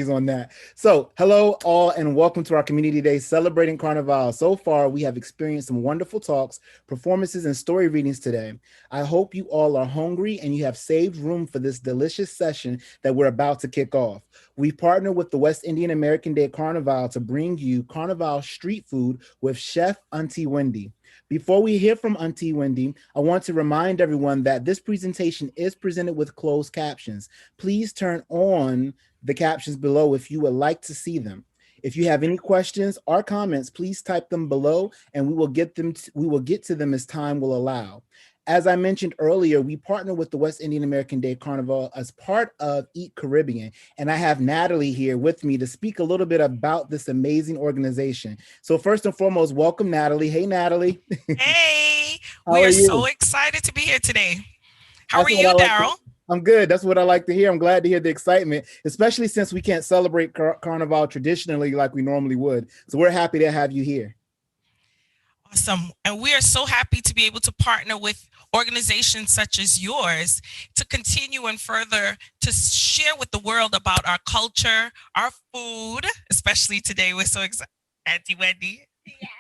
on that. So, hello all, and welcome to our community day celebrating Carnival. So far, we have experienced some wonderful talks, performances, and story readings today. I hope you all are hungry and you have saved room for this delicious session that we're about to kick off. We partner with the West Indian American Day Carnival to bring you Carnival street food with Chef Auntie Wendy. Before we hear from Auntie Wendy, I want to remind everyone that this presentation is presented with closed captions. Please turn on the captions below if you would like to see them. If you have any questions or comments, please type them below and we will get to them as time will allow. As I mentioned earlier, we partner with the West Indian American Day Carnival as part of Eat Caribbean. And I have Natalie here with me to speak a little bit about this amazing organization. So first and foremost, welcome Natalie. Hey, Natalie. Hey, How we are are you? so excited to be here today. How That's are what I you, like to Daryl? I'm good. That's what I like to hear. I'm glad to hear the excitement, especially since we can't celebrate Carnival traditionally like we normally would. So we're happy to have you here. Awesome. And we are so happy to be able to partner with organizations such as yours to continue and further to share with the world about our culture, our food, especially today. We're so excited. Auntie Wendy,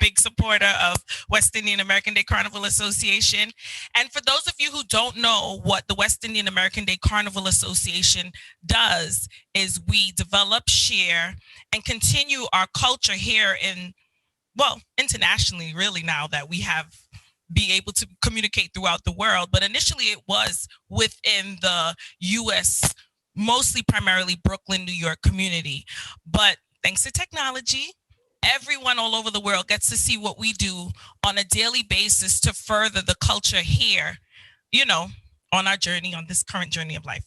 big supporter of West Indian American Day Carnival Association. And for those of you who don't know what the West Indian American Day Carnival Association does, is we develop, share, and continue our culture here internationally, really, now that we have be able to communicate throughout the world. But initially it was within the US, mostly primarily Brooklyn, New York community. But thanks to technology, everyone all over the world gets to see what we do on a daily basis to further the culture here, you know, on our journey, on this current journey of life.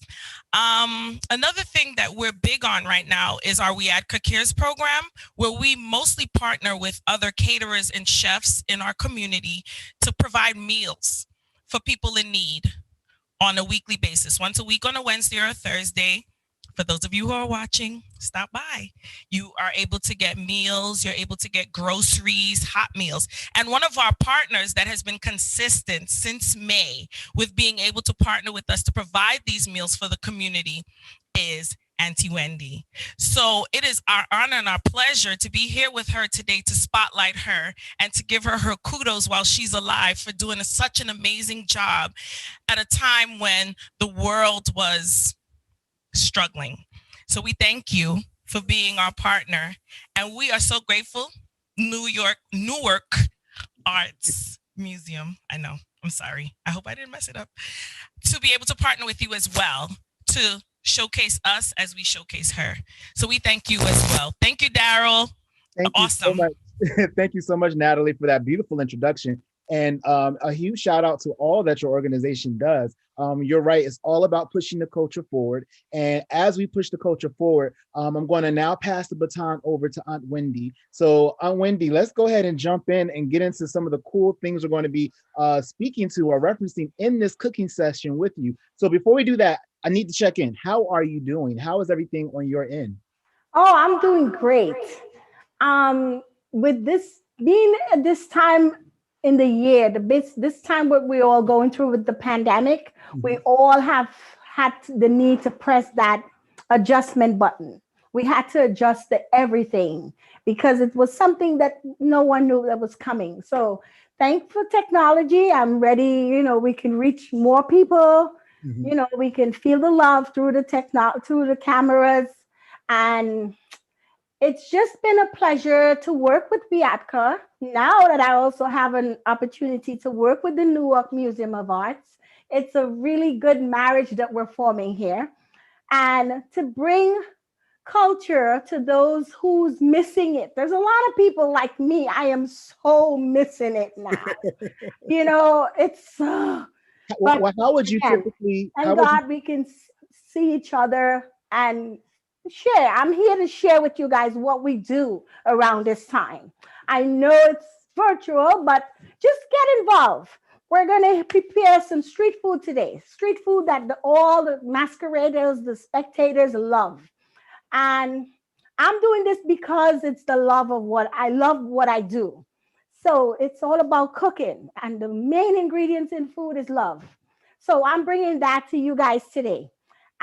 Another thing that we're big on right now is our We Add Cares program, where we mostly partner with other caterers and chefs in our community to provide meals for people in need on a weekly basis, once a week on a Wednesday or a Thursday. For those of you who are watching, stop by. You are able to get meals, you're able to get groceries, hot meals. And one of our partners that has been consistent since May with being able to partner with us to provide these meals for the community is Auntie Wendy. So it is our honor and our pleasure to be here with her today to spotlight her and to give her her kudos while she's alive for doing such an amazing job at a time when the world was struggling. So we thank you for being our partner, and we are so grateful. Newark Arts Museum. I know. I'm sorry. I hope I didn't mess it up. To be able to partner with you as well to showcase us as we showcase her. So we thank you as well. Thank you, Daryl. Thank you so Awesome. much. Thank you so much, Natalie, for that beautiful introduction. And a huge shout out to all that your organization does. You're right. It's all about pushing the culture forward. And as we push the culture forward, I'm going to now pass the baton over to Aunt Wendy. So, Aunt Wendy, let's go ahead and jump in and get into some of the cool things we're going to be speaking to or referencing in this cooking session with you. So, before we do that, I need to check in. How are you doing? How is everything on your end? Oh, I'm doing great. With this being at this time in the year, this time what we're all going through with the pandemic, we Mhm. all have had the need to press that adjustment button. We had to adjust to everything because it was something that no one knew that was coming. So, thanks for technology. I'm ready. We can reach more people. Mhm. We can feel the love through through the cameras, and it's just been a pleasure to work with Viatka. Now that I also have an opportunity to work with the Newark Museum of Arts, it's a really good marriage that we're forming here. And to bring culture to those who's missing it. There's a lot of people like me. I am so missing it now. It's, but How would you again, typically? How thank would you? God we can see each other and share. I'm here to share with you guys what we do around this time. I know it's virtual, but just get involved. We're going to prepare some street food today. Street food that all the masqueraders, the spectators love. And I'm doing this because it's the love of what I love what I do. So it's all about cooking, and the main ingredients in food is love. So I'm bringing that to you guys today.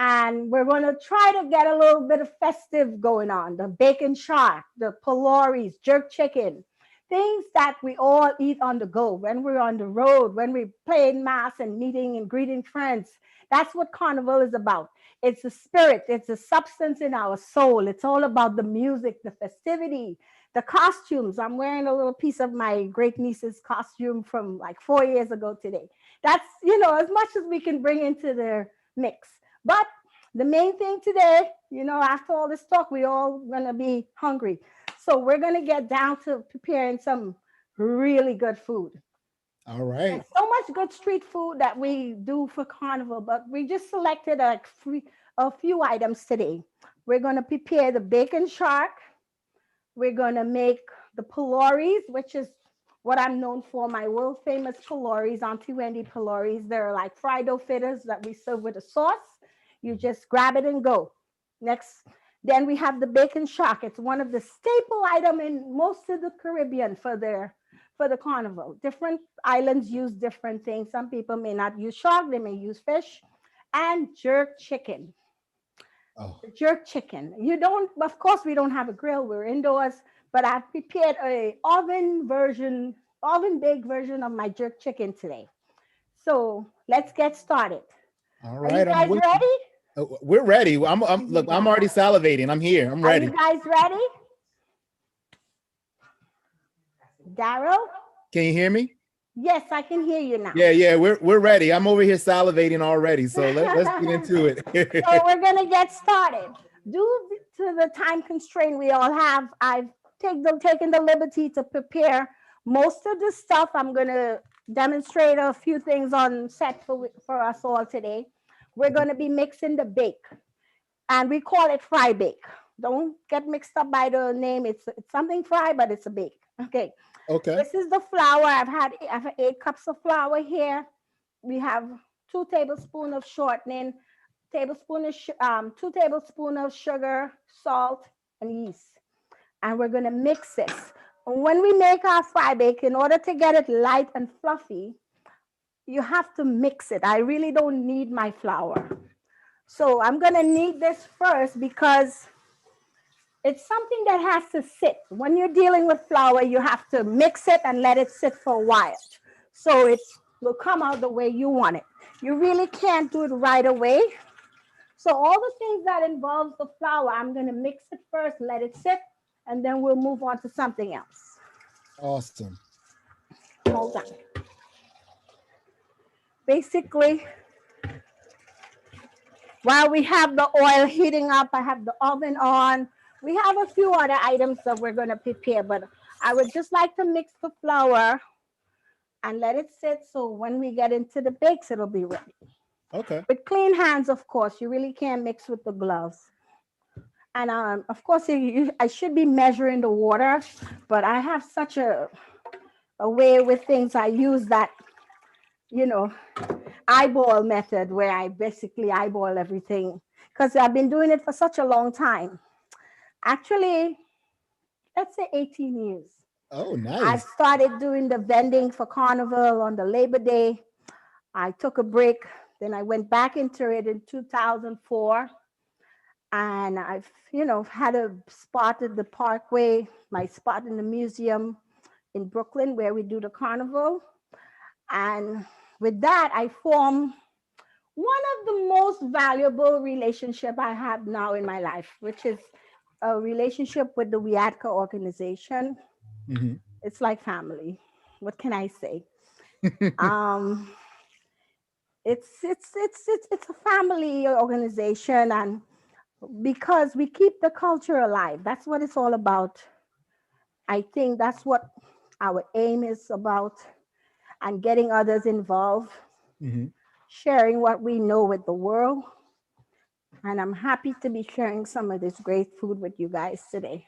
And we're going to try to get a little bit of festive going on. The bacon shark, the pholouries, jerk chicken, things that we all eat on the go when we're on the road, when we're playing mass and meeting and greeting friends. That's what Carnival is about. It's a spirit, it's a substance in our soul. It's all about the music, the festivity, the costumes. I'm wearing a little piece of my great niece's costume from like 4 years ago today. That's, as much as we can bring into the mix. But the main thing today, after all this talk, we all gonna be hungry. So we're gonna get down to preparing some really good food. All right. There's so much good street food that we do for Carnival, but we just selected a few items today. We're gonna prepare the bacon shark. We're gonna make the pholouries, which is what I'm known for, my world famous pholouries, Auntie Wendy pholouries. They're like fried dough fritters that we serve with a sauce. You just grab it and go. Next, then we have the bacon shark. It's one of the staple item in most of the Caribbean for the carnival. Different islands use different things. Some people may not use shark, they may use fish. And jerk chicken. Oh, Jerk chicken. You don't, of course, we don't have a grill. We're indoors, but I've prepared a oven baked version of my jerk chicken today. So let's get started. all Are you right. I'm guys with you. ready? We're ready. Look, I'm Yeah. already salivating. I'm here. I'm Are you ready. guys ready? Daryl? Can you hear me? Yes, I can hear you now. Yeah. We're ready. I'm over here salivating already. So let's get into So it. we're gonna get started. Due to the time constraint we all have, I've taken the liberty to prepare most of the stuff. I'm gonna demonstrate a few things on set for us all today. We're gonna be mixing the bake, and we call it fry bake. Don't get mixed up by the name. It's something fry, but it's a bake. Okay. Okay. This is the flour. I have 8 cups of flour here. We have 2 tablespoons of shortening, 2 tablespoons of sugar, salt, and yeast. And we're gonna mix this. And when we make our fry bake, in order to get it light and fluffy, you have to mix it. I really don't need my flour. So I'm gonna knead this first because it's something that has to sit. When you're dealing with flour, you have to mix it and let it sit for a while. So it will come out the way you want it. You really can't do it right away. So all the things that involves the flour, I'm gonna mix it first, let it sit, and then we'll move on to something else. Awesome. Hold on. Basically, while we have the oil heating up, I have the oven on. We have a few other items that we're gonna prepare, but I would just like to mix the flour and let it sit so when we get into the bakes, it'll be ready. Okay. With clean hands, of course, you really can't mix with the gloves. And of course, I should be measuring the water, but I have such a way with things. I use that, you know, eyeball method where I basically eyeball everything because I've been doing it for such a long time. Actually, let's say 18 years. Oh, I nice. started doing the vending for Carnival on the Labor Day. I took a break, then I went back into it in 2004. And I've, had a spot at the Parkway, my spot in the museum in Brooklyn where we do the carnival. And with that, I formed one of the most valuable relationship I have now in my life, which is a relationship with the WIATCA organization. Hmm. It's like family. What can I say? Um, it's a family organization, and because we keep the culture alive, that's what it's all about. I think that's what our aim is about, and getting others involved, Hmm. sharing what we know with the world. And I'm happy to be sharing some of this great food with you guys today.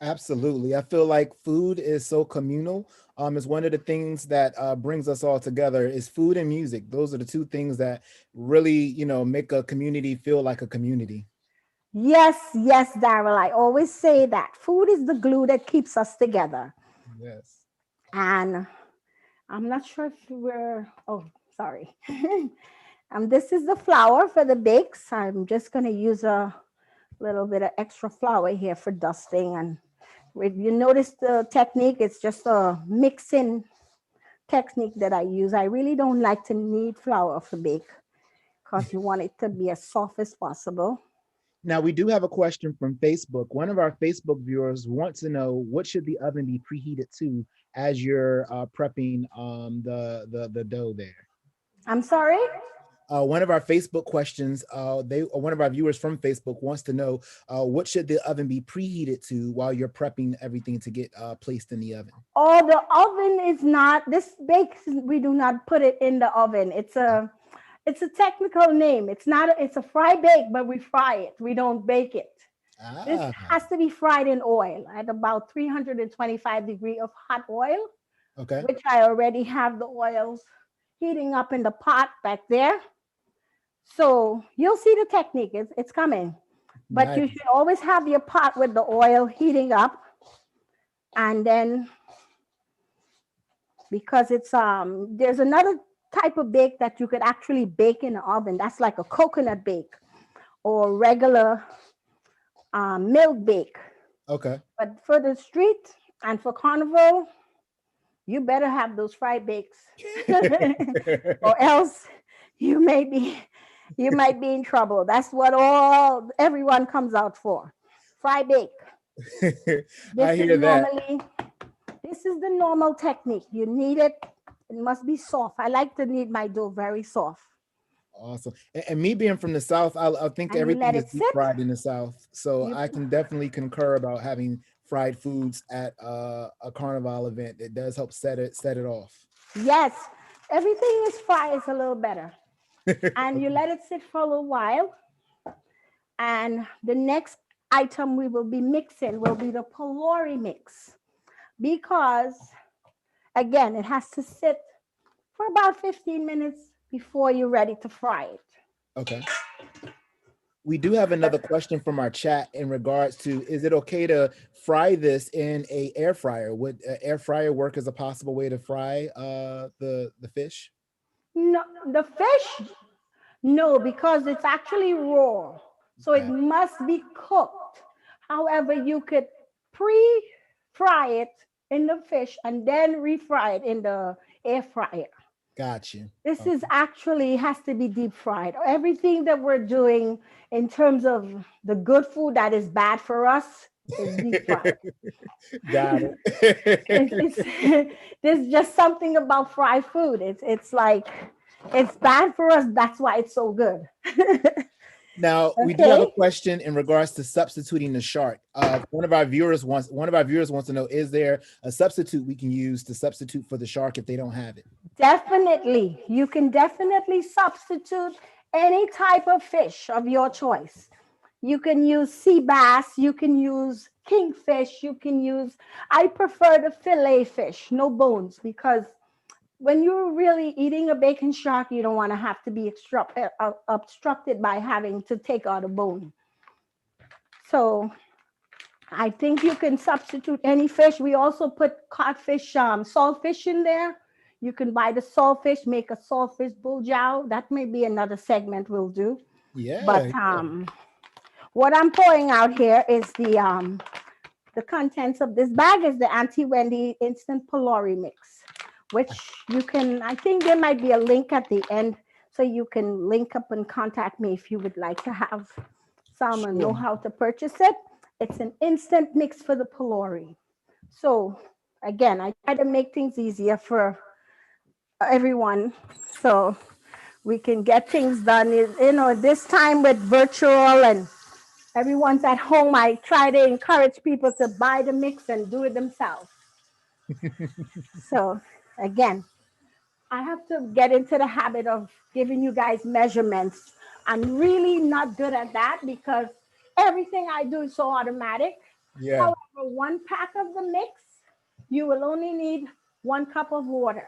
Absolutely. I feel like food is so communal. It's one of the things that brings us all together is food and music. Those are the two things that really, make a community feel like a community. Yes, yes, Daryl. I always say that food is the glue that keeps us together. Yes. And I'm not sure if we're, oh, sorry. This is the flour for the bakes. I'm just going to use a little bit of extra flour here for dusting. And if you notice the technique, it's just a mixing technique that I use. I really don't like to knead flour for bake because you want it to be as soft as possible. Now we do have a question from Facebook. One of our Facebook viewers wants to know what should the oven be preheated to as you're prepping the dough there. I'm sorry? One of our Facebook questions, one of our viewers from Facebook wants to know what should the oven be preheated to while you're prepping everything to get placed in the oven. Oh, the oven is not, this bakes, we do not put it in the oven. It's a technical name. It's not, it's a fry bake, but we fry it. We don't bake it. This has to be fried in oil at about 325 degrees of hot oil, Okay. which I already have the oils heating up in the pot back there. So you'll see the technique. It's coming. But Nice. you should always have your pot with the oil heating up. And then because it's there's another type of bake that you could actually bake in the oven. That's like a coconut bake or regular milk bake. Okay. But for the street and for carnival, you better have those fried bakes, or else you might be in trouble. That's what everyone comes out for. Fry bake. I hear that. This is the normal technique. You knead it. It must be soft. I like to knead my dough very soft. Awesome. And me being from the South, I think And you everything let is it deep sit. fried in the South. So You- I can definitely concur about having fried foods at a carnival event. It does help set it off. Yes, everything is fried is a little better. And you let it sit for a little while. And the next item we will be mixing will be the pholourie mix. Because, again, it has to sit for about 15 minutes before you're ready to fry it. Okay. We do have another question from our chat in regards to, is it okay to fry this in a air fryer? Would an air fryer work as a possible way to fry the fish? No, the fish, no, because it's actually raw. So it Okay. must be cooked. However, you could pre-fry it in the fish and then refry it in the air fryer. Got you. This is actually has to be deep fried. Everything that we're doing in terms of the good food that is bad for us is deep fried. Got it. There's just something about fried food. It's like it's bad for us. That's why it's so good. Now we do have a question in regards to substituting the shark. One of our viewers wants to know: is there a substitute we can use to substitute for the shark if they don't have it? Definitely, you can definitely substitute any type of fish of your choice. You can use sea bass. You can use kingfish. You can use. I prefer the fillet fish, no bones, because when you're really eating a bacon shark, you don't want to have to be obstructed by having to take out a bone. So I think you can substitute any fish. We also put codfish, saltfish in there. You can buy the saltfish, make a saltfish bujao. That may be another segment we'll do. Yeah. But what I'm pouring out here is the contents of this bag is the Auntie Wendy instant pholourie mix, which you can, I think there might be a link at the end, so you can link up and contact me if you would like to have some and know how to purchase it. It's an instant mix for the pholourie. So again, I try to make things easier for everyone so we can get things done. You know, this time with virtual and everyone's at home, I try to encourage people to buy the mix and do it themselves. So again, I have to get into the habit of giving you guys measurements. I'm really not good at that because everything I do is so automatic. Yeah. However, 1 pack of the mix, you will only need 1 cup of water.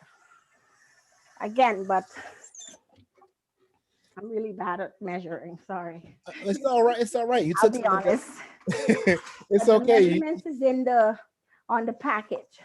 Again, but I'm really bad at measuring. Sorry. It's all right. It's all right. You I'll took be honest. It's The okay. measurements is on the package.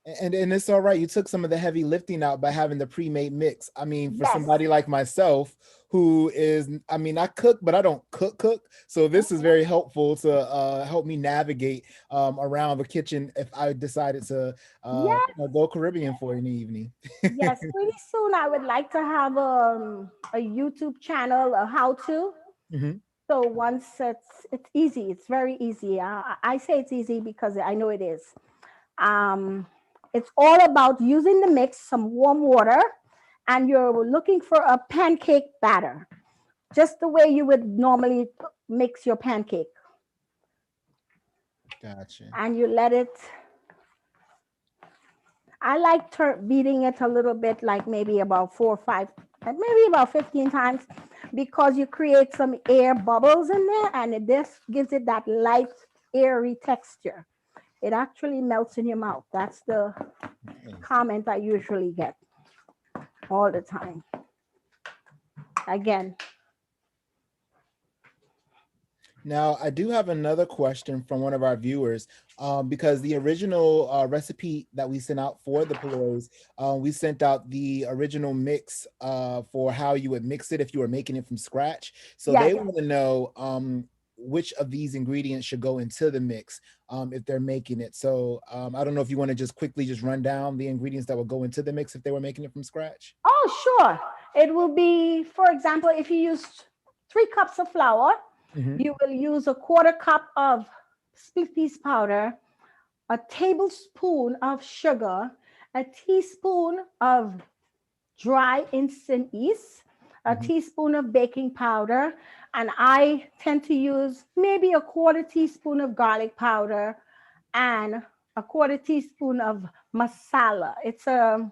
And it's all right. You took some of the heavy lifting out by having the pre-made mix. I mean, for Yes. somebody like myself who is, I mean, I cook, but I don't cook. So this is very helpful to help me navigate around the kitchen if I decided to Yes. go Caribbean for an evening. Yes. Pretty soon I would like to have a YouTube channel, a how to. Hmm. So once it's easy, it's very easy. I say it's easy because I know it is. Um, it's all about using the mix, some warm water, and you're looking for a pancake batter, just the way you would normally mix your pancake. Gotcha. And you let it, I like beating it a little bit, like maybe about 4 or 5, maybe about 15 times, because you create some air bubbles in there, and this gives it that light, airy texture. It actually melts in your mouth. That's the Nice. comment I usually get all the time. Again, Now, I do have another question from one of our viewers, because the original recipe that we sent out for the paloys, we sent out the original mix for how you would mix it if you were making it from scratch. So yes. they want to know which of these ingredients should go into the mix if they're making it. So I don't know if you want to just quickly just run down the ingredients that would go into the mix if they were making it from scratch. Oh, sure. It will be, for example, if you use 3 cups of flour, Hmm. you will use a quarter cup of split peas powder, a tablespoon of sugar, a teaspoon of dry instant yeast, a Hmm. teaspoon of baking powder, and I tend to use maybe a quarter teaspoon of garlic powder and a quarter teaspoon of masala. It's a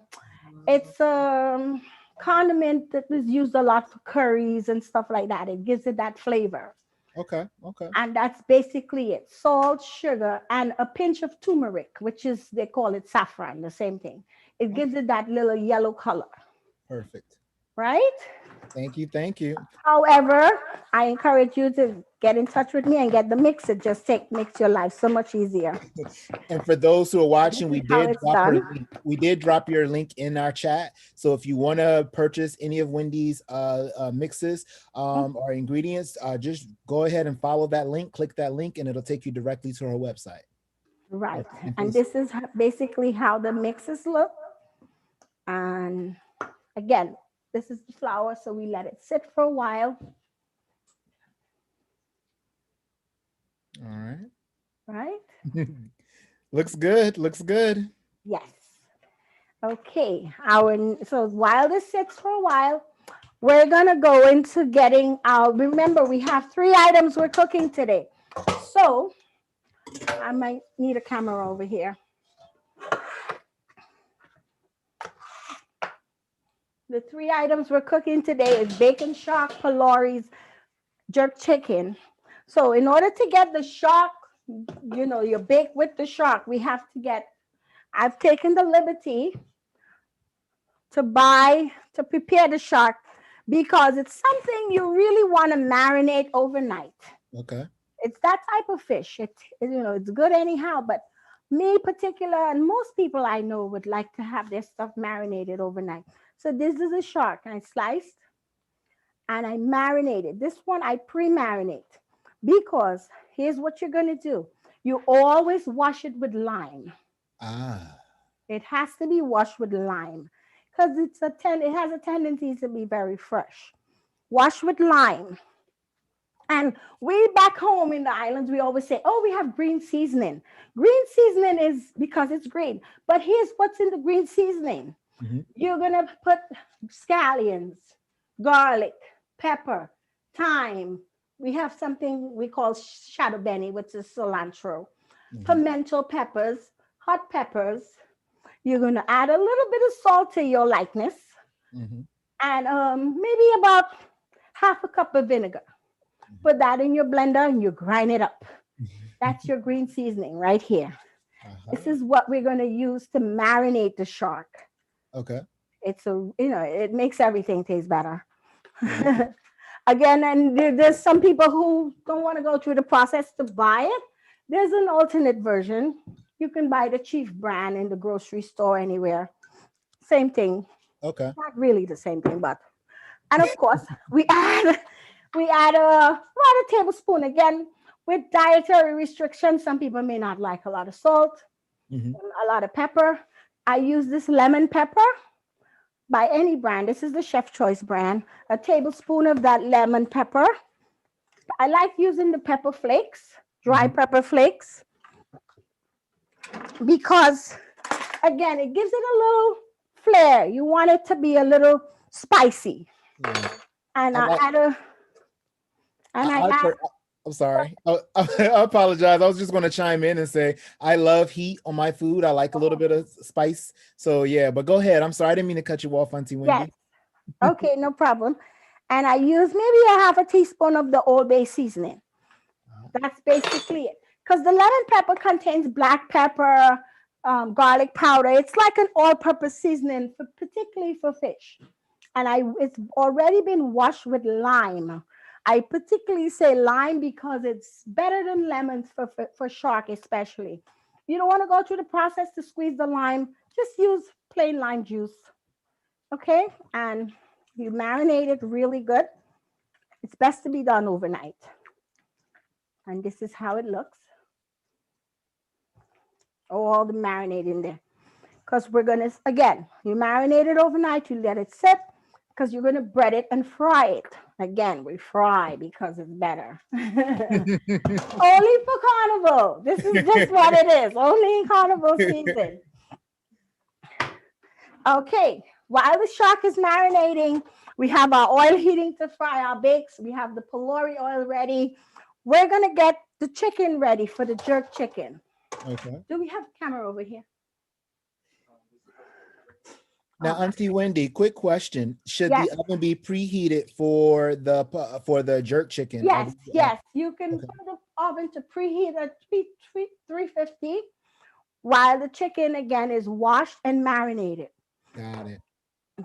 condiment that is used a lot for curries and stuff like that. It gives it that flavor. Okay. Okay. And that's basically it. Salt, sugar, and a pinch of turmeric, which is, they call it saffron, the same thing. It gives it that little yellow color, Perfect. right? Thank you. Thank you. However, I encourage you to get in touch with me and get the mix. It just makes your life so much easier. And for those who are This watching, is how it's done. we did drop your link in our chat. So if you want to purchase any of Wendy's mixes or ingredients, just go ahead and follow that link, click that link, and it'll take you directly to her website. Right. And And please, this is basically how the mixes look. And again, this is the flour, so we let it sit for a while, all right. right? Looks good. Looks good. Yes. Okay. So while this sits for a while, we're gonna go into getting our. Remember, we have 3 items we're cooking today. So I might need a camera over here. The 3 items we're cooking today is bacon shark, palories, jerk chicken. So in order to get the shark, your bake with the shark, we have to get. I've taken the liberty to prepare the shark because it's something you really want to marinate overnight. Okay. It's that type of fish. It's good anyhow, but me particular and most people I know would like to have their stuff marinated overnight. So this is a shark, and I sliced and I marinated. This one I pre-marinate because here's what you're gonna do. You always wash it with lime. Ah. It has to be washed with lime because it has a tendency to be very fresh. Wash with lime. And we back home in the islands, we always say, oh, we have green seasoning. Green seasoning is because it's green. But here's what's in the green seasoning. Mhm. You're going to put scallions, garlic, pepper, thyme. We have something we call shadow benny, which is cilantro, Mhm. pimento peppers, hot peppers. You're going to add a little bit of salt to your likeness Mhm. and maybe about half a cup of vinegar. Put that in your blender and you grind it up. That's your green seasoning right here. Uh-huh. This is what we're going to use to marinate the shark. Okay. It makes everything taste better. Right. Again, and there's some people who don't want to go through the process to buy it. There's an alternate version. You can buy the Chief brand in the grocery store anywhere. Same thing. Okay. Not really the same thing, but and of course we add about a tablespoon again with dietary restrictions. Some people may not like a lot of salt, Hmm. a lot of pepper. I use this lemon pepper by any brand. This is the Chef Choice brand. A tablespoon of that lemon pepper. I like using the pepper flakes, dry Hmm. pepper flakes, because again, it gives it a little flair. You want it to be a little spicy. Yeah. And I I like. add a and I I add I'm sorry. I apologize. I was just going to chime in and say I love heat on my food. I like a little bit of spice. So yeah, but go ahead. I'm sorry. I didn't mean to cut you off, Auntie yes. Wendy. Okay, no problem. And I use maybe a half a teaspoon of the Old Bay seasoning. That's basically it. Because the lemon pepper contains black pepper, garlic powder. It's like an all-purpose seasoning, for, particularly for fish. And it's already been washed with lime. I particularly say lime because it's better than lemons for shark, especially. You don't want to go through the process to squeeze the lime. Just use plain lime juice. Okay, and you marinate it really good. It's best to be done overnight. And this is how it looks. All the marinade in there. Because we're going to, again, you marinate it overnight, you let it sit, because you're going to bread it and fry it. Again, we fry because it's better. Only for Carnival. This is just what it is. Only in Carnival season. Okay, while the shark is marinating, we have our oil heating to fry our bakes. We have the pholourie oil ready. We're going to get the chicken ready for the jerk chicken. Okay. Do we have a camera over here? Now, Okay. Auntie Wendy, quick question: should Yes, the oven be preheated for the jerk chicken? yes, yes. You can Okay. put the oven to preheat at 350 while the chicken again is washed and marinated. Got it.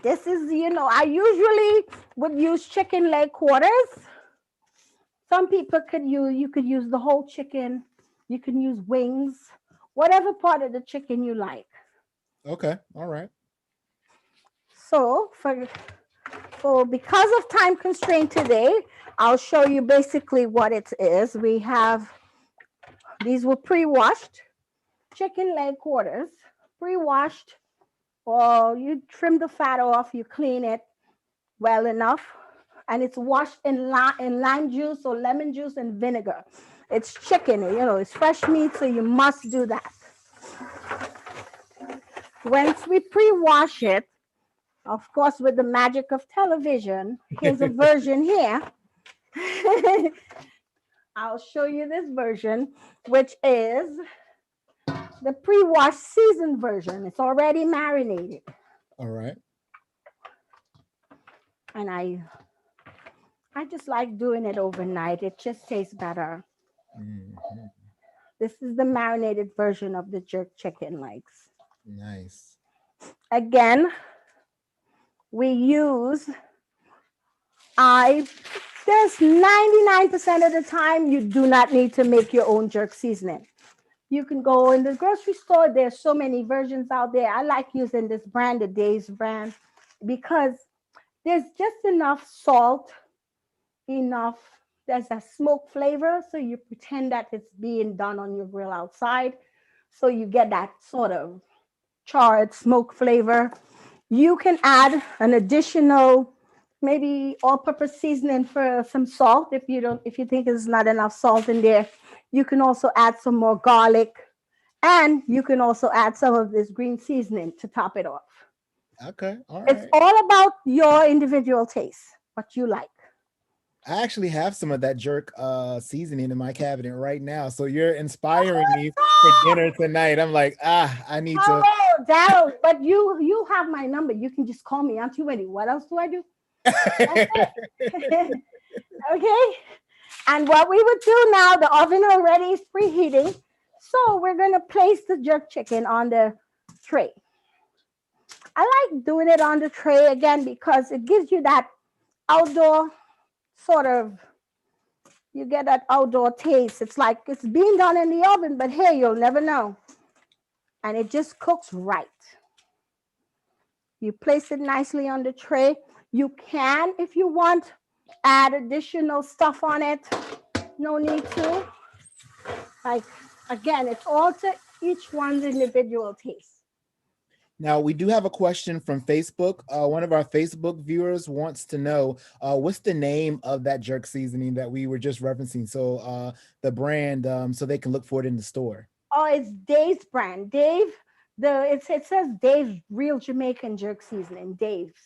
This is, I usually would use chicken leg quarters. Some people you could use the whole chicken. You can use wings, whatever part of the chicken you like. Okay. All right. So because of time constraint today, I'll show you basically what it is. We have these were pre-washed chicken leg quarters, pre-washed. Or you trim the fat off, you clean it well enough, and it's washed in lime juice or lemon juice and vinegar. It's chicken, it's fresh meat, so you must do that. Once we pre-wash it, of course, with the magic of television, here's a version here. I'll show you this version, which is the pre-washed seasoned version. It's already marinated. All right. And I just like doing it overnight. It just tastes better. Mhm. This is the marinated version of the jerk chicken legs. Nice. Again, we use I there's 99% of the time you do not need to make your own jerk seasoning. You can go in the grocery store. There's so many versions out there. I like using this brand, the Dave's brand, because there's just enough salt, enough. There's a smoke flavor, so you pretend that it's being done on your grill outside. So you get that sort of charred smoke flavor. You can add an additional maybe all-purpose seasoning for some salt if you think there's not enough salt in there. You can also add some more garlic, and you can also add some of this green seasoning to top it off. Okay. All It's right. all about your individual taste, what you like. I actually have some of that jerk seasoning in my cabinet right now. So you're inspiring me for dinner tonight. I'm like, I need to. Oh, Daryl, but you have my number. You can just call me, Auntie Wendy. What else do I do? That's it. Okay. And what we would do now, the oven already is preheating. So we're going to place the jerk chicken on the tray. I like doing it on the tray again because it gives you that outdoor sort of, you get that outdoor taste. It's like it's being done in the oven, but hey, you'll never know. and it just cooks right. You place it nicely on the tray. You can, if you want, add additional stuff on it. No need to. Like, again, it's all to each one's individual taste. Now, we do have a question from Facebook. One of our Facebook viewers wants to know what's the name of that jerk seasoning that we were just referencing? So the brand, so they can look for it in the store. Oh, it's Dave's brand. Dave, it says Dave's Real Jamaican Jerk Seasoning. Dave's.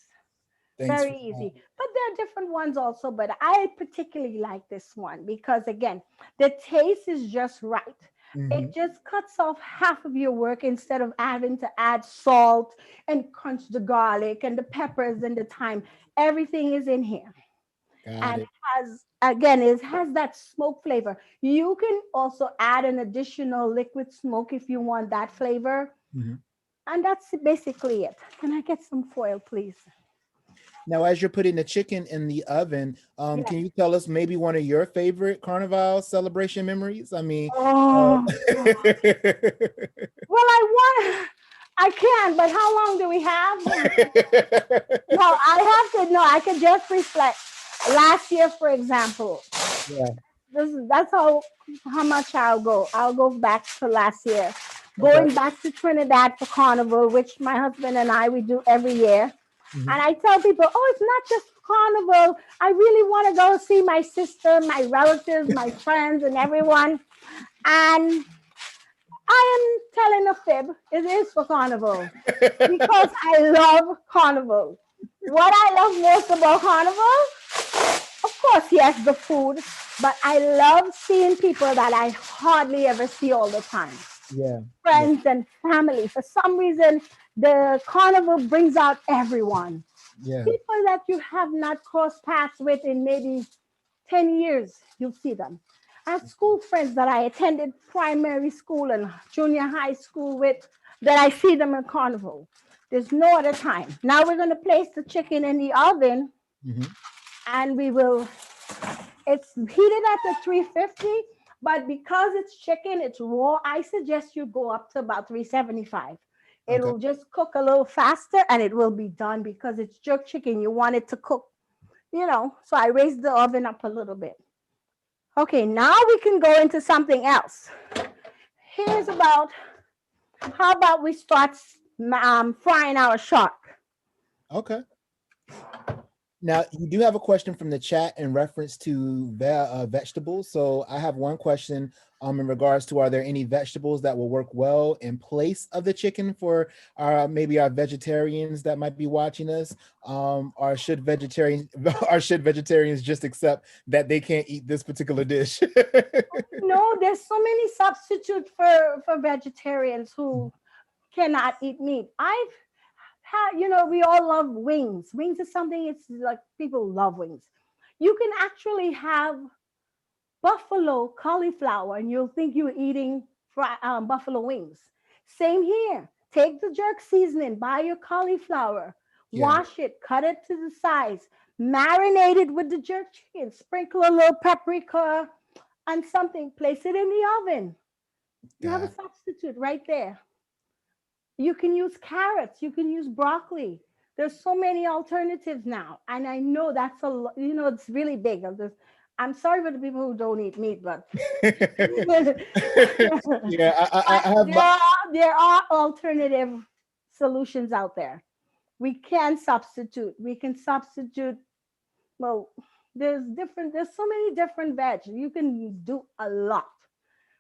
Thanks for Very easy. But there are different ones also, but I particularly like this one because, again, the taste is just right. It just cuts off half of your work instead of having to add salt and crunch the garlic and the peppers and the thyme. Everything is in here. Got And it. it has that smoke flavor. You can also add an additional liquid smoke if you want that flavor. Mhm. And that's basically it. Can I get some foil, please? Now, as you're putting the chicken in the oven, Yes. can you tell us maybe one of your favorite Carnival celebration memories? I mean, Oh, well, I can, but how long do we have? No, I have to, no, I can just reflect. Last year, for example, yeah. that's how much I'll go. I'll go back to last year. Okay. Going back to Trinidad for Carnival, which my husband and I we do every year. And I tell people, oh, it's not just Carnival. I really want to go see my sister, my relatives, my friends, and everyone. And I am telling a fib. It is for Carnival because I love Carnival. What I love most about Carnival, of course, yes, the food, but I love seeing people that I hardly ever see all the time. Yeah. Friends and family. For some reason, the Carnival brings out everyone. Yeah. People that you have not crossed paths with in maybe 10 years, you'll see them. I have school friends that I attended primary school and junior high school with that I see them in Carnival. There's no other time. Now we're going to place the chicken in the oven Mhm. and we will, it's heated at the 350, but because it's chicken, it's raw, I suggest you go up to about 375. It Okay. will just cook a little faster and it will be done because it's jerk chicken. You want it to cook, So I raised the oven up a little bit. Okay, now we can go into something else. Here's about, how about we start frying our shark? Okay. Now, you do have a question from the chat in reference to vegetables. So I have one question in regards to, are there any vegetables that will work well in place of the chicken for maybe our vegetarians that might be watching us? Or should vegetarians just accept that they can't eat this particular dish? No, there's so many substitutes for vegetarians who cannot eat meat. We all love wings. Wings is something, it's like people love wings. You can actually have buffalo cauliflower and you'll think you're eating buffalo wings. Same here. Take the jerk seasoning, buy your cauliflower, Yeah. wash it, cut it to the size, marinate it with the jerk chicken, sprinkle a little paprika and something, place it in the oven. You have a Yeah. substitute right there. You can use carrots, you can use broccoli. There's so many alternatives now. And I know that's it's really big. I'm sorry for the people who don't eat meat, but Yeah. but I have there are alternative solutions out there. We can substitute. We can substitute. Well, there's so many different veg. You can do a lot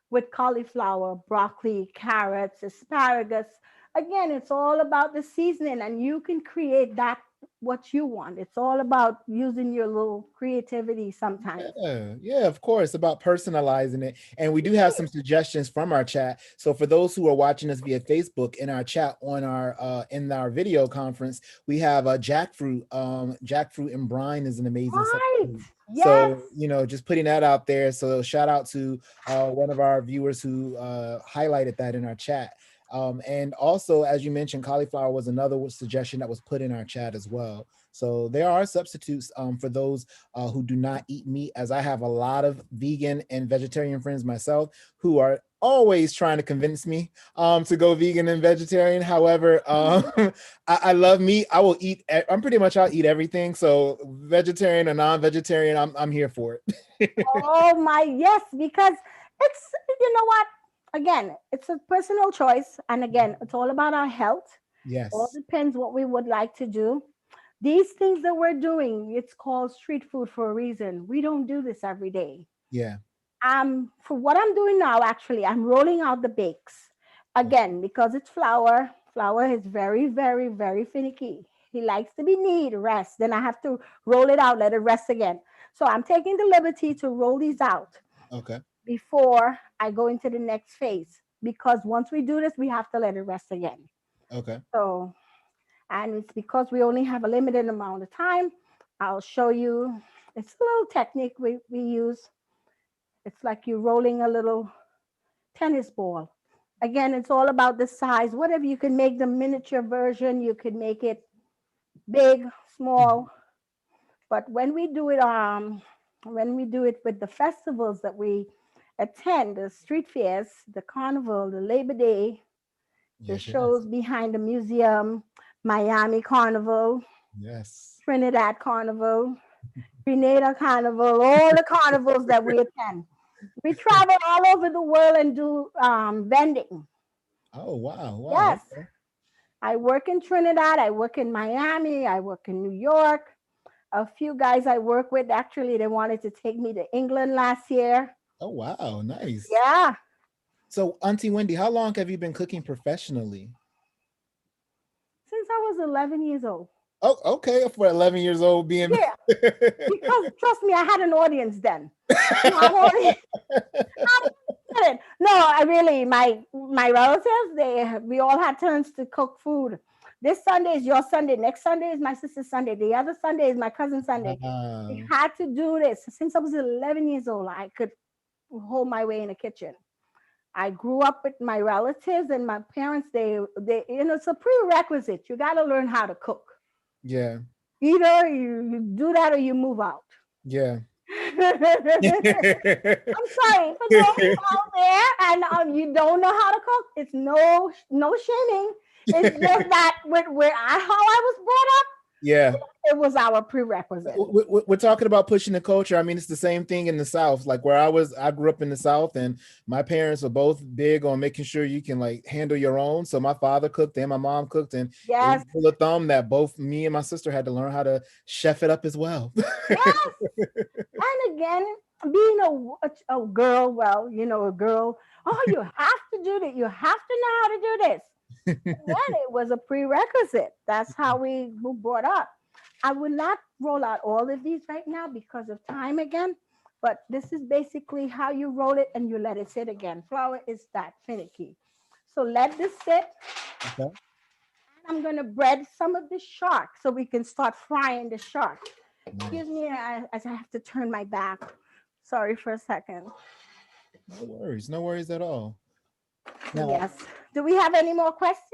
with cauliflower, broccoli, carrots, asparagus. Again, it's all about the seasoning, and you can create that what you want. It's all about using your little creativity sometimes. Yeah, of course, about personalizing it. And we do have some suggestions from our chat. So for those who are watching us via Facebook, in our chat on our in our video conference, we have jackfruit. Jackfruit and brine is an amazing Right. substitute. Yes. So, just putting that out there. So shout out to one of our viewers who highlighted that in our chat. And also, as you mentioned, cauliflower was another suggestion that was put in our chat as well. So there are substitutes for those who do not eat meat, as I have a lot of vegan and vegetarian friends myself who are always trying to convince me to go vegan and vegetarian. However, I love meat. I will eat. I'm pretty much I'll eat everything. So vegetarian or non-vegetarian, I'm here for it. Oh my, yes, because it's, you know what? Again, it's a personal choice. And again, it's all about our health. All Yes. depends what we would like to do. These things that we're doing, it's called street food for a reason. We don't do this every day. Yeah. For what I'm doing now, actually, I'm rolling out the bakes. Again, because it's flour. Flour is very, very, very finicky. He likes to be neat, rest. Then I have to roll it out, let it rest again. So I'm taking the liberty to roll these out Okay. before I go into the next phase. Because once we do this, we have to let it rest again. Okay. So, and it's because we only have a limited amount of time. I'll show you. It's a little technique we use. It's like you're rolling a little tennis ball. Again, it's all about the size. Whatever you can make the miniature version, you can make it big, Mhm. small. But when we do it with the festivals that we attend, the street fairs, the carnival, the Labor Day, the Yes. Yes. shows behind the museum, Miami Carnival, Yes. Trinidad Carnival, Grenada Carnival, all the carnivals that we attend. We travel all over the world and do vending. Oh wow. Wow. Yes, I work in Trinidad, I work in Miami, I work in New York. A few guys I work with, actually, they wanted to take me to England last year. Oh wow. Nice. Yeah, So, Auntie Wendy, how long have you been cooking professionally? since I was 11 years old. Oh, okay. For 11 years old, being. Yeah, because trust me, I had an audience then. No, I'm only kidding. No, I really, my relatives, we all had turns to cook food. This Sunday is your Sunday. Next Sunday is my sister's Sunday. The other Sunday is my cousin's Sunday. We Wow. had to do this since I was 11 years old. I could hold my way in the kitchen. I grew up with my relatives and my parents. They, it's a prerequisite. You got to learn how to cook. Yeah. Either you do that or you move out. Yeah. I'm sorry for those out there and you don't know how to cook. It's no shaming. It's just that how I was brought up, Yeah. it was our prerequisite. We're talking about pushing the culture. I mean, it's the same thing in the South. Like where I grew up in the South, and my parents were both big on making sure you can like handle your own. So my father cooked and my mom cooked, and it was Yes, full of thumb that both me and my sister had to learn how to chef it up as well. yes. And again, being a girl, well, a girl, oh, you have to do that. You have to know how to do this. Then it was a prerequisite. That's how we were brought up. I will not roll out all of these right now because of time again, but this is basically how you roll it and you let it sit again. Flour is that finicky. So let this sit. Okay. I'm going to bread some of the shark so we can start frying the shark. Nice. Excuse me as I have to turn my back. Sorry for a second. No worries. No worries at all. Now, Yes. Do we have any more questions?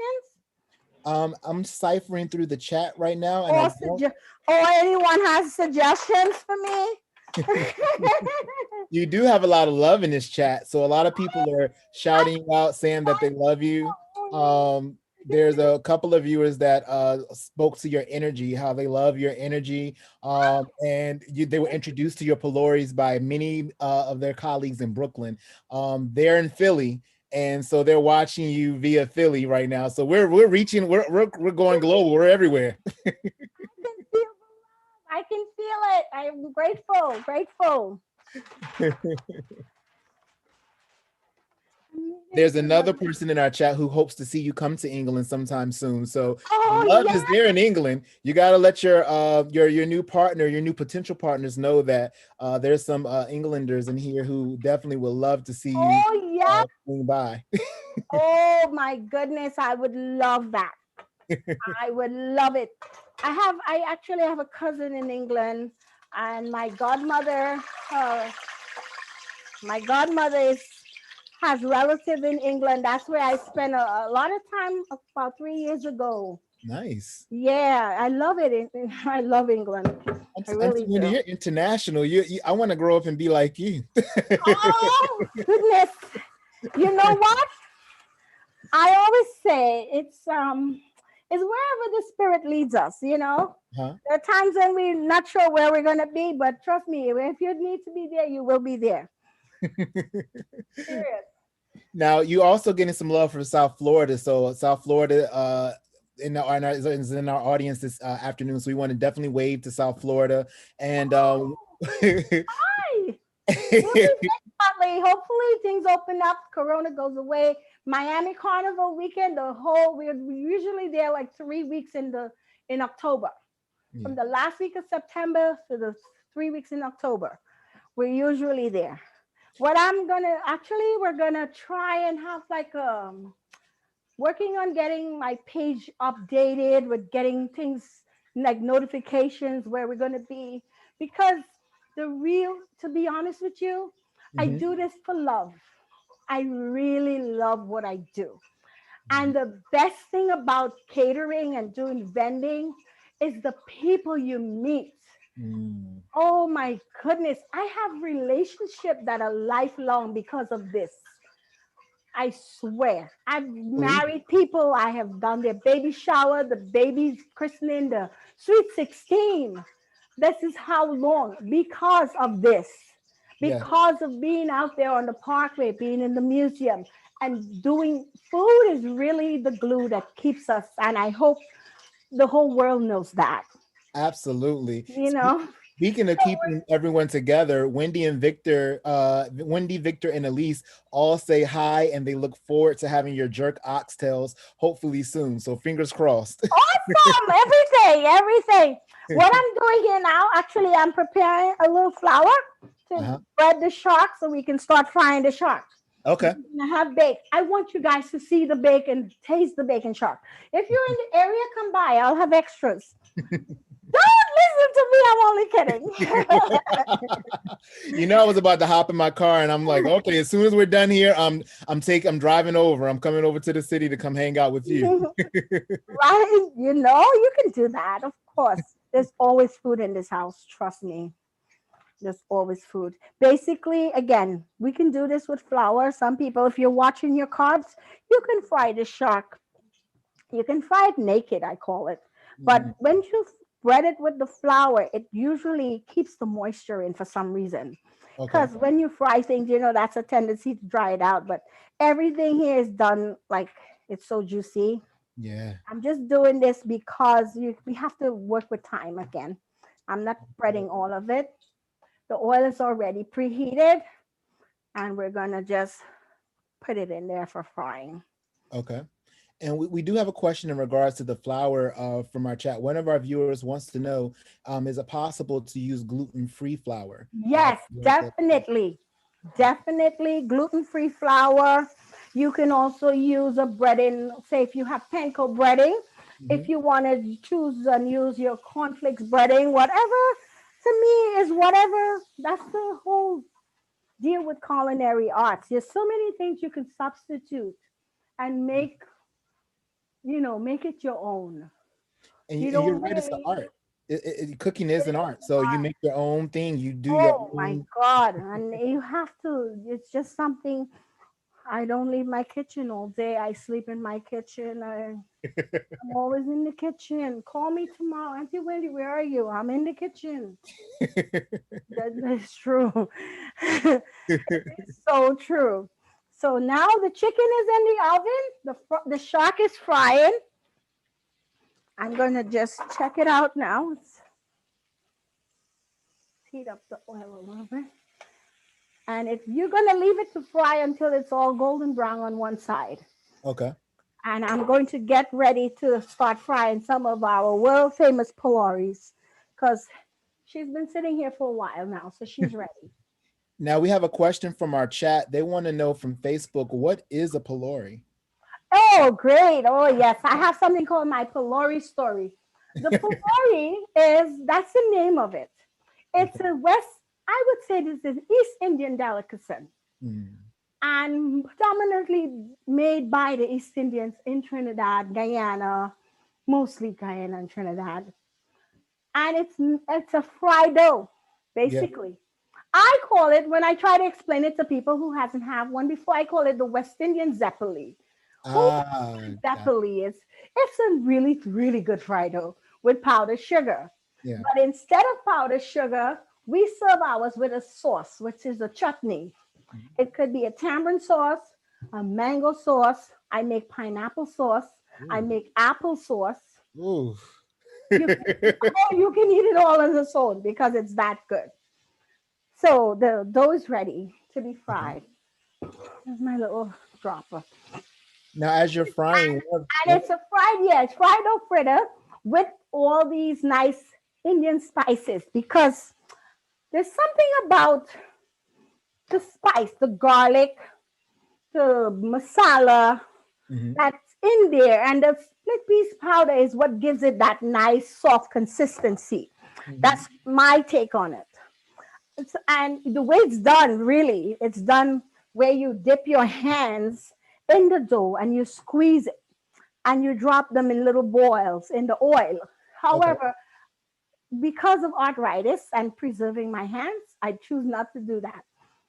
I'm ciphering through the chat right now, and I Or, don't. or anyone has suggestions for me? You do have a lot of love in this chat, so a lot of people are shouting out, saying that they love you. There's a couple of viewers that spoke to your energy, how they love your energy, and they were introduced to your pholouries by many of their colleagues in Brooklyn. They're in Philly, and so they're watching you via Philly right now. So we're reaching, we're going global. We're everywhere. I can feel it. I'm grateful, grateful. There's another person in our chat who hopes to see you come to England sometime soon. So Oh, love yeah. is there in England. You got to let your new partner, your new potential partners know that there's some Englanders in here who definitely would love to see you Oh, yeah. swing by. Oh, my goodness. I would love that. I would love it. I actually have a cousin in England, and uh, my godmother has relatives in England. That's where I spent a lot of time about 3 years ago. Nice. Yeah, I love it. I love England. I really Auntie Wendy, do. you're international. I want to grow up and be like you. Oh, goodness. You know what? I always say it's wherever the spirit leads us, you know. Huh? There are times when we're not sure where we're gonna be, but trust me, if you need to be there, you will be there. Serious. Now you also getting some love from South Florida. So South Florida is in our audience this afternoon. So we want to definitely wave to South Florida. And Hi. We'll be there shortly. Hopefully things open up, Corona goes away. Miami Carnival weekend, we're usually there like 3 weeks in October. yeah. From the last week of September to the 3 weeks in October. We're usually there. What I'm gonna actually we're gonna try and have like working on getting my page updated with getting things like notifications where we're gonna be, because to be honest with you, I Mhm. do this for love. I really love what I do. And the best thing about catering and doing vending is the people you meet. Mm. Oh my goodness, I have relationships that are lifelong because of this. I swear. I've Believe it. married people, I have done their baby shower, the baby's christening, the sweet 16. This is how long because of this. Yeah, Because of being out there on the parkway, being in the museum and doing food is really the glue that keeps us. And I hope the whole world knows that, absolutely. you know. Speaking of keeping everyone together, Wendy, Victor, and Elise all say hi and they look forward to having your jerk oxtails hopefully soon. So fingers crossed. Awesome. Everything. What I'm doing here now, actually, I'm preparing a little flour to Uh-huh. bread the shark so we can start frying the shark. Okay. I have bake. I want you guys to see the bacon, taste the bacon shark. If you're in the area, come by. I'll have extras. Don't listen to me. I'm only kidding. I was about to hop in my car and I'm like, okay, as soon as we're done here, I'm driving over. I'm coming over to the city to come hang out with you. Right? You can do that. Of course. There's always food in this house. Trust me. There's always food. Basically, again, we can do this with flour. Some people, if you're watching your carbs, you can fry the shark. You can fry it naked, I call it. But Mm, when you bread it with the flour, it usually keeps the moisture in for some reason. okay. Because when you fry things, that's a tendency to dry it out. But everything here is done like it's so juicy. Yeah. I'm just doing this because we have to work with time again. I'm not breading all of it. The oil is already preheated, and we're gonna just put it in there for frying. Okay. And we do have a question in regards to the flour from our chat. One of our viewers wants to know, is it possible to use gluten-free flour? Yes, definitely. Definitely gluten-free flour. You can also use a breading, say if you have panko breading, if Mhm. you want to choose and use your cornflakes breading, whatever, to me is whatever. That's the whole deal with culinary arts. There's so many things you can substitute and make it your own. You And you're don't right, it's an really. art. Cooking is an art. So you make your own thing. You do your Oh my own. God. And you have to, it's just something. I don't leave my kitchen all day. I sleep in my kitchen. I'm always in the kitchen. Call me tomorrow. Auntie Wendy, where are you? I'm in the kitchen. That's true. It's so true. So now the chicken is in the oven. The shark is frying. I'm going to just check it out now. Let's heat up the oil a little bit. And you're going to leave it to fry until it's all golden brown on one side. Okay. And I'm going to get ready to start frying some of our world famous pholouries because she's been sitting here for a while now, so she's ready. Now we have a question from our chat. They want to know from Facebook, what is a pylori? Oh, great. Oh, yes. I have something called my pylori story. The pylori that's the name of it. It's Okay. I would say this is East Indian delicacy Mm, and predominantly made by the East Indians in Trinidad, Guyana, mostly Guyana and Trinidad. And it's a fried dough, yeah. basically. I call it, when I try to explain it to people who hasn't had one before, I call it the West Indian Zeppoli. Who Ah, got, Zeppoli is? It's a really, really good fry dough with powdered sugar. yeah. But instead of powdered sugar, we serve ours with a sauce, which is a chutney. Mhm. It could be a tamarind sauce, a mango sauce. I make pineapple sauce. I Ooh. make apple sauce. Ooh. You can, oh, you can eat it all on its own because it's that good. So the dough is ready to be Okay. fried. Here's my little dropper. Now, as you're frying, And it's a fried, yeah, it's fried dough fritter with all these nice Indian spices because there's something about the spice, the garlic, the masala Mhm, that's in there. And the split peas powder is what gives it that nice, soft consistency. mhm. That's my take on it. And the way it's done, really, it's done where you dip your hands in the dough and you squeeze it and you drop them in little boils in the oil. Okay. However, because of arthritis and preserving my hands, I choose not to do that.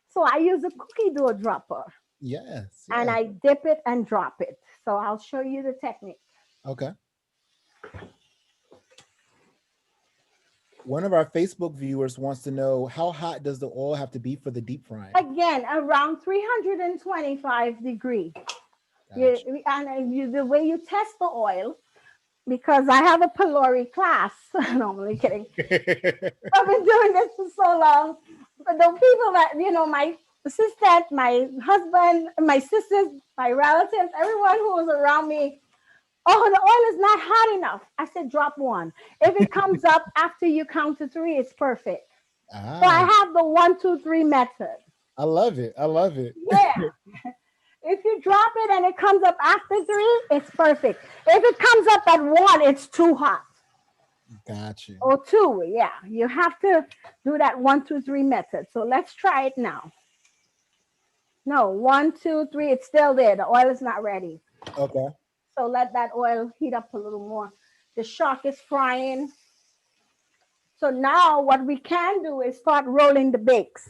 So I use a cookie dough dropper Yes. and Yes. I dip it and drop it. So I'll show you the technique. Okay. One of our Facebook viewers wants to know how hot does the oil have to be for the deep frying? Again, around 325 degree. Gotcha. The way you test the oil, because I have a pholourie class. No, I'm only kidding. I've been doing this for so long. But the people that, my assistant, my husband, my sisters, my relatives, everyone who was around me, oh, the oil is not hot enough. I said, drop one. If it comes up after you count to three, it's perfect. So I Ah, have the 1, 2, 3 method. I love it. I love it. Yeah. If you drop it and it comes up after three, it's perfect. If it comes up at one, it's too hot. Got you. Or two, yeah. You have to do that 1, 2, 3 method. So let's try it now. No, 1, 2, 3, it's still there. The oil is not ready. Okay. So let that oil heat up a little more. The shark is frying. So now what we can do is start rolling the bakes.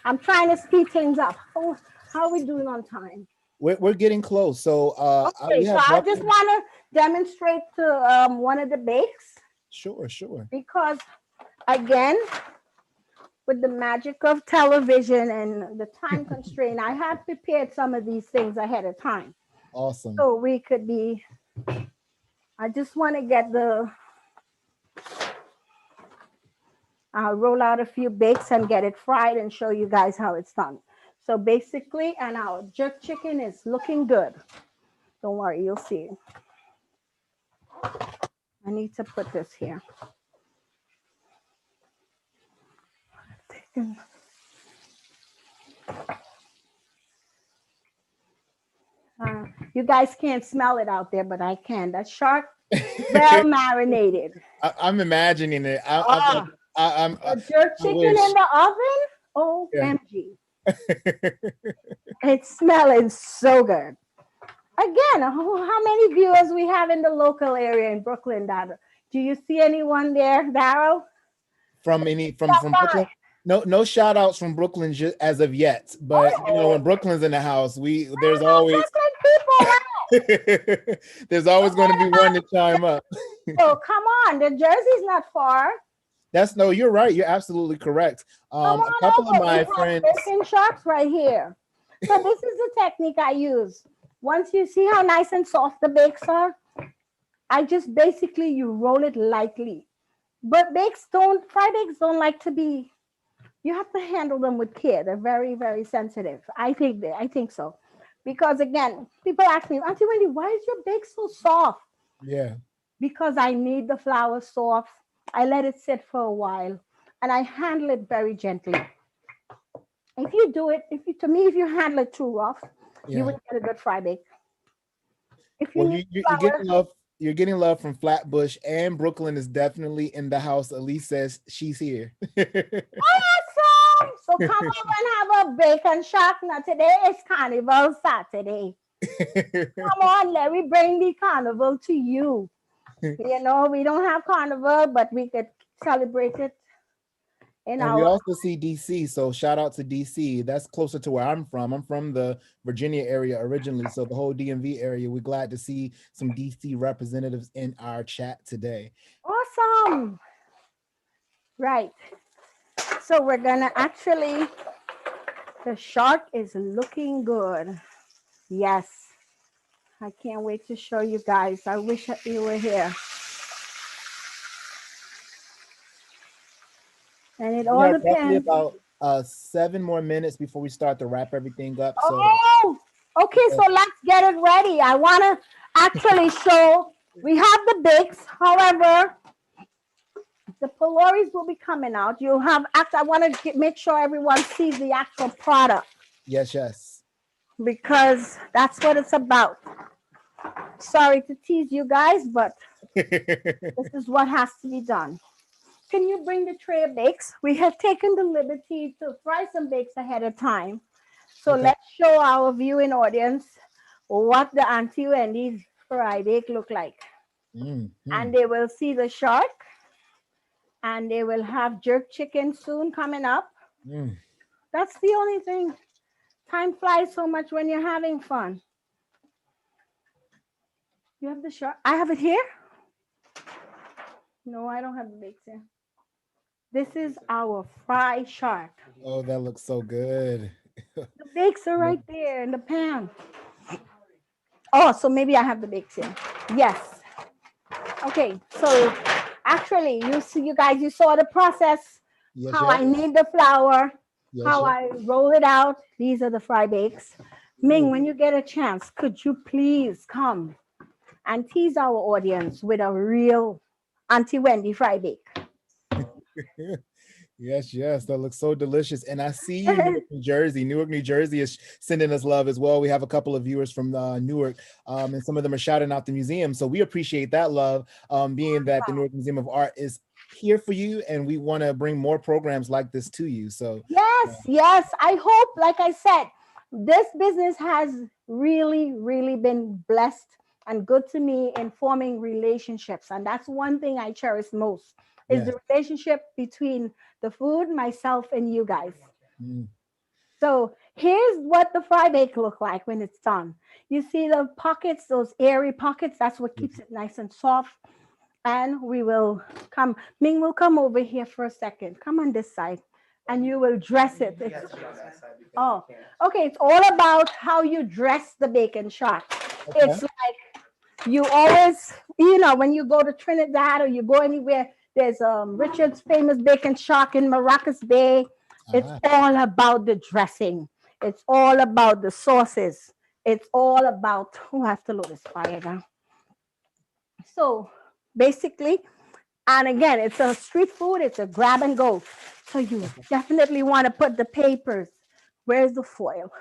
I'm trying to speed things up. Oh, how are we doing on time? We're getting close. So we Okay, so have I roughly. just want to demonstrate to one of the bakes Sure, sure. because, again, with the magic of television and the time constraint, I have prepared some of these things ahead of time. Awesome. So we could be, I just want to get I'll roll out a few bakes and get it fried and show you guys how it's done. So basically, and our jerk chicken is looking good. Don't worry, you'll see. I need to put this here. You guys can't smell it out there, but I can. That shark, well marinated. I'm imagining it. Ah, a jerk I chicken wish. in the oven? Yeah. OMG. It's smelling so good. Again, how many viewers we have in the local area in Brooklyn, Dada? Do you see anyone there, Daryl? From Brooklyn? No, no shout outs from Brooklyn as of yet. But Oh, when Brooklyn's in the house, where my Brooklyn people at? there's always going to be one to chime up. Oh, come on. The Jersey's not far. No, you're right. You're absolutely correct. Come A on couple of over. We my have friends. bacon sharks right here. So this is the technique I use. Once you see how nice and soft the bakes are, I just basically you roll it lightly. But fried bakes don't like to be. You have to handle them with care. They're very, very sensitive. I think so, because again, people ask me, Auntie Wendy, why is your bake so soft? Yeah. Because I need the flour soft. I let it sit for a while, and I handle it very gently. If you do it, if you handle it too rough, you Yeah. would get a good fry bake. If you Well, need you're flour, getting love. You're getting love from Flatbush, and Brooklyn is definitely in the house. Elise says she's here. awesome. So come over and have a bacon shark. Now today is Carnival Saturday. Come on, let me bring the carnival to you. We don't have carnival, but we could celebrate it in And we our. also see DC. So shout out to DC. That's closer to where I'm from. I'm from the Virginia area originally. So the whole DMV area. We're glad to see some DC representatives in our chat today. Awesome. Right. So we're gonna actually, the shark is looking good. Yes. I can't wait to show you guys. I wish that you were here. And it We all have roughly depends. about 7 more minutes before we start to wrap everything up. So Oh, okay. So let's get it ready. I want to actually show. We have the bakes. However, the pholouries will be coming out. You have. I want to make sure everyone sees the actual product yes, yes. because that's what it's about. Sorry to tease you guys, but this is what has to be done. Can you bring the tray of bakes? We have taken the liberty to fry some bakes ahead of time. So Okay. let's show our viewing audience what the Auntie Wendy's fry bake look like. Mm-hmm. And they will see the shark and they will have jerk chicken soon coming up. Mm. That's the only thing. Time flies so much when you're having fun. You have the shark? I have it here? No, I don't have the bakes here. This is our fried shark. Oh, that looks so good. The bakes are right there in the pan. Oh, so maybe I have the bakes here. Yes. Okay, so actually, you see, you guys, you saw the process, Yes, how yes. I knead the flour, Yes, how yes. I roll it out. These are the fry bakes. Ming, when you get a chance, could you please come and tease our audience with a real Auntie Wendy fry bake? Yes, yes, that looks so delicious. And I see Newark, New Jersey. Newark, New Jersey is sending us love as well. We have a couple of viewers from Newark, and some of them are shouting out the museum. So we appreciate that love, being that the Newark Museum of Art is here for you, and we want to bring more programs like this to you. So Yes, yes. I hope, like I said, this business has really, really been blessed and good to me in forming relationships. And that's one thing I cherish most is yes. the relationship between the food, myself, and you guys. Mm. So here's what the fry bake look like when it's done. You see the pockets, those airy pockets, that's what keeps it nice and soft. And we will come, Ming will come over here for a second. Come on this side and you will dress it. Oh, okay. It's all about how you dress the bacon shark. Okay. It's like you always, when you go to Trinidad or you go anywhere, there's Richard's famous bacon shark in Maracas Bay. It's Ah, all about the dressing. It's all about the sauces. It's all about, who has to load this fire now? So basically, and again, it's a street food, it's a grab and go. So you definitely want to put the papers. Where's the foil?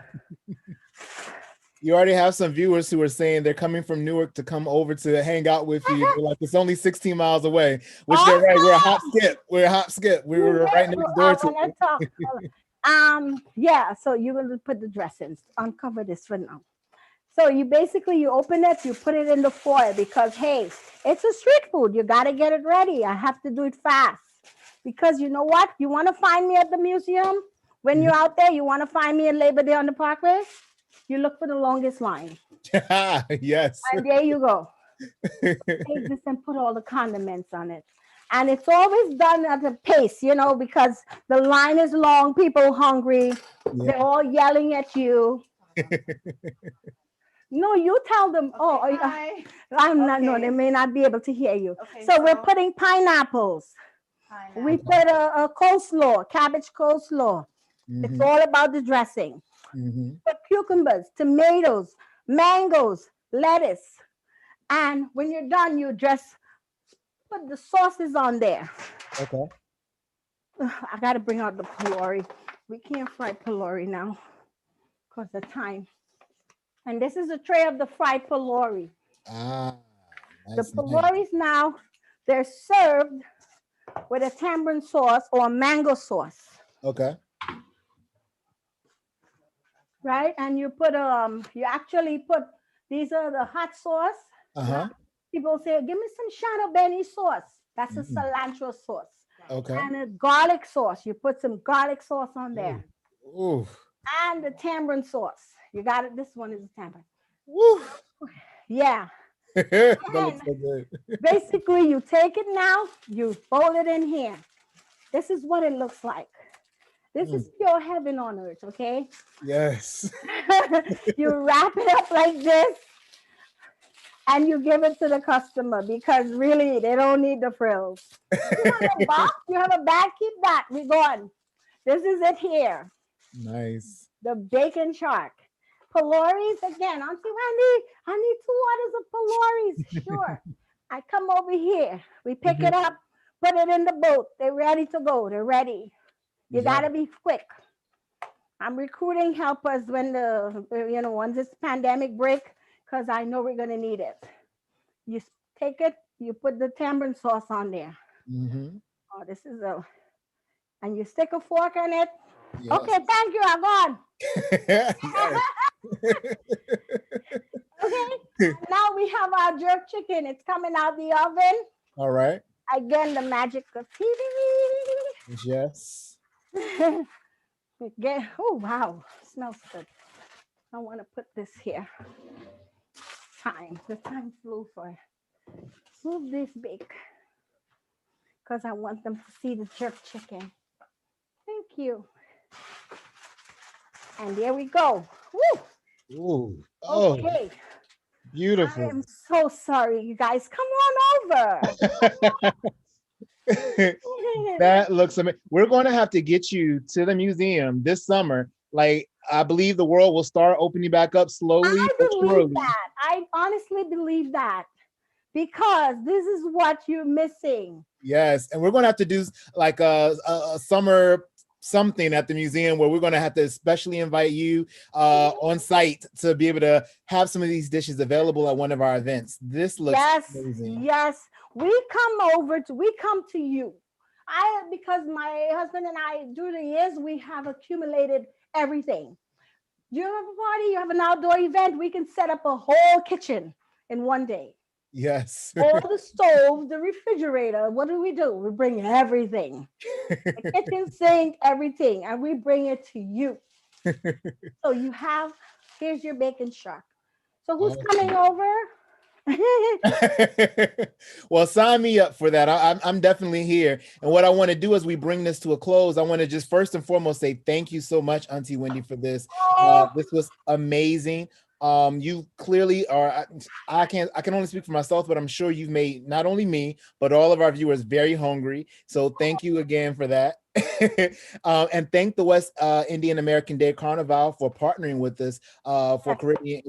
you already have some viewers who are saying they're coming from Newark to come over to hang out with you. They're like, it's only 16 miles away, which they're right. We're a hop skip. We're a hop skip. We were right next door to you. Yeah, so you're going to put the dressings. Uncover this for now. So you open it, you put it in the foil because, hey, it's a street food. You got to get it ready. I have to do it fast because you know what? You want to find me at the museum? When you're out there, you want to find me at Labor Day on the Parkway? You look for the longest line. Yes. And there you go. Take this and put all the condiments on it. And it's always done at a pace, because the line is long, people hungry, they're all yelling at you. No, you tell them. I'm not. No, they may not be able to hear you. So we're putting pineapples. We put a coleslaw, cabbage coleslaw. It's all about the dressing. Put cucumbers, tomatoes, mangoes, lettuce, and when you're done, you just put the sauces on there. Okay. I gotta bring out the pholourie. We can't fry pholourie now because of time. And this is a tray of the fried pholourie. Ah, The nice, nice. phoulouries now, they're served with a tamarind sauce or a mango sauce, Okay. right? And you actually put, these are the hot sauce. Uh-huh. People say, give me some Shadow Benny sauce. That's a cilantro sauce. Okay. and a garlic sauce. You put some garlic sauce on Ooh. there, Ooh. and the tamarind sauce. You got it. This one is a tamarind. Woo. Yeah. That looks And so good. basically, you take it now, you fold it in here. This is what it looks like. This Mm, is pure heaven on earth, okay? yes. You wrap it up like this and you give it to the customer because really they don't need the frills. You have a box, you have a bag, keep that. We're going. This is it here. Nice. The bacon shark. Pylori's again. Auntie Wendy, I need 2 orders of pylori's. Sure. I come over here. We pick Mhm. it up, put it in the boat. They're ready to go. They're ready. You Yeah. gotta be quick. I'm recruiting helpers when once this pandemic break, because I know we're gonna need it. You take it, you put the tamarind sauce on there. Hmm. Oh, this is a, and you stick a fork in it. Yes. Okay, thank you. I'm gone. Yes. Okay, and now we have our jerk chicken. It's coming out the oven. All right. Again, the magic of Yes. TV. Again, oh wow, smells good. I want to put this here. Time. The time flew for. Move this big because I want them to see the jerk chicken. Thank you. And there we go. Woo! Ooh. Oh, Okay. I beautiful. am so sorry, you guys. Come on over. That looks amazing. We're going to have to get you to the museum this summer. Like, I believe the world will start opening back up slowly I but believe surely. that. I honestly believe that because this is what you're missing. Yes, and we're going to have to do like a summer something at the museum where we're going to have to especially invite you on site to be able to have some of these dishes available at one of our events. This looks Yes, amazing. yes. We come to you. Because my husband and I, through the years, we have accumulated everything. You have a party, you have an outdoor event, we can set up a whole kitchen in one day. Yes. All the stove, the refrigerator. What do? We bring everything. The kitchen sink, everything, and we bring it to you. So here's your bacon shark. So who's coming Awesome. over? Well, sign me up for that. I'm definitely here. And what I want to do as we bring this to a close, I want to just first and foremost say thank you so much, Auntie Wendy, for this. Oh, This was amazing. You clearly are. I can only speak for myself, but I'm sure you've made not only me but all of our viewers very hungry. So thank you again for that. And thank the West Indian American Day Carnival for partnering with us for Caribbean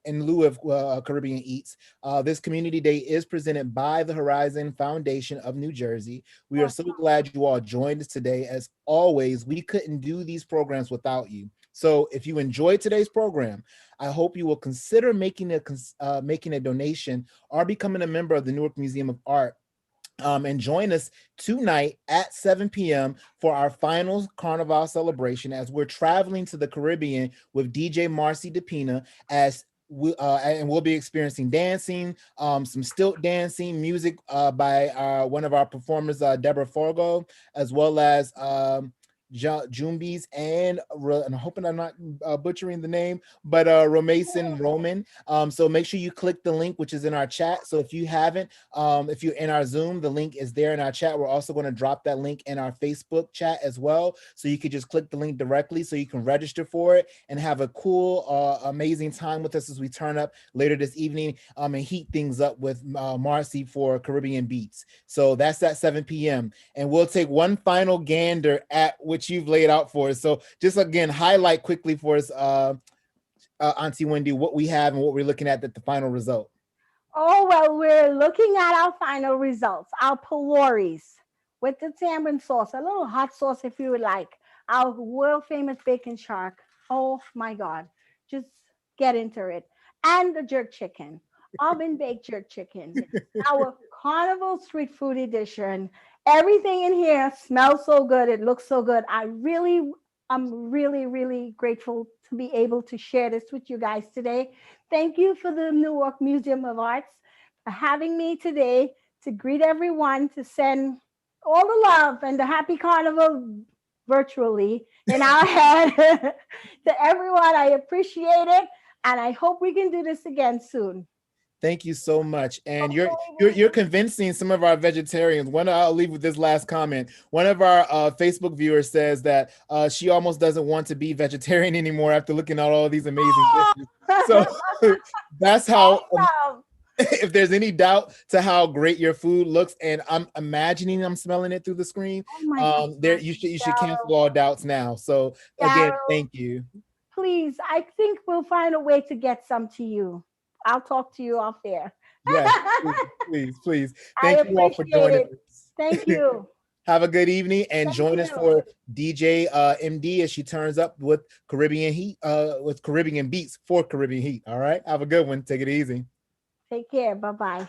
in lieu of Caribbean Eats. This community day is presented by the Horizon Foundation of New Jersey. We are so glad you all joined us today. As always, we couldn't do these programs without you. So if you enjoyed today's program, I hope you will consider making a donation or becoming a member of the Newark Museum of Art, and join us tonight at 7 p.m. for our final Carnival celebration as we're traveling to the Caribbean with DJ Marcy DePina and we'll be experiencing dancing, some stilt dancing, music by one of our performers, Deborah Forgo, as well as Jumbies and I'm hoping I'm not butchering the name, but Romason Roman. So make sure you click the link, which is in our chat. So if you haven't, if you're in our Zoom, the link is there in our chat. We're also going to drop that link in our Facebook chat as well. So you could just click the link directly so you can register for it and have a cool, amazing time with us as we turn up later this evening and heat things up with Marcy for Caribbean Beats. So that's at 7 p.m. And we'll take one final gander at what you've laid out for us. So just again, highlight quickly for us, Auntie Wendy, what we have and what we're looking at the final result. Oh, well, we're looking at our final results. Our pylori's with the tamarind sauce, a little hot sauce if you would like. Our world famous bacon shark. Oh my God. Just get into it. And the jerk chicken, oven baked jerk chicken. Our carnival street food edition. Everything in here smells so good. It looks so good. I'm really grateful to be able to share this with you guys today. Thank you for the Newark Museum of Arts for having me today to greet everyone, to send all the love and the happy carnival virtually in our head to everyone. I appreciate it, and I hope we can do this again soon. Thank you so much. And you're convincing some of our vegetarians. I'll leave with this last comment. One of our Facebook viewers says that she almost doesn't want to be vegetarian anymore after looking at all these amazing dishes. So that's how Awesome. if there's any doubt to how great your food looks, and I'm imagining I'm smelling it through the screen, Oh my God. there you should cancel Daryl, all doubts now. So again, Daryl, thank you. please, I think we'll find a way to get some to you. I'll talk to you off there. Yes, please, please, please. I Thank you all for appreciate joining it. Thank us. you. Have a good evening and Thank join us you. for DJ MD as she turns up with Caribbean Heat, with Caribbean Beats for Caribbean Heat. All right. Have a good one. Take it easy. Take care. Bye bye.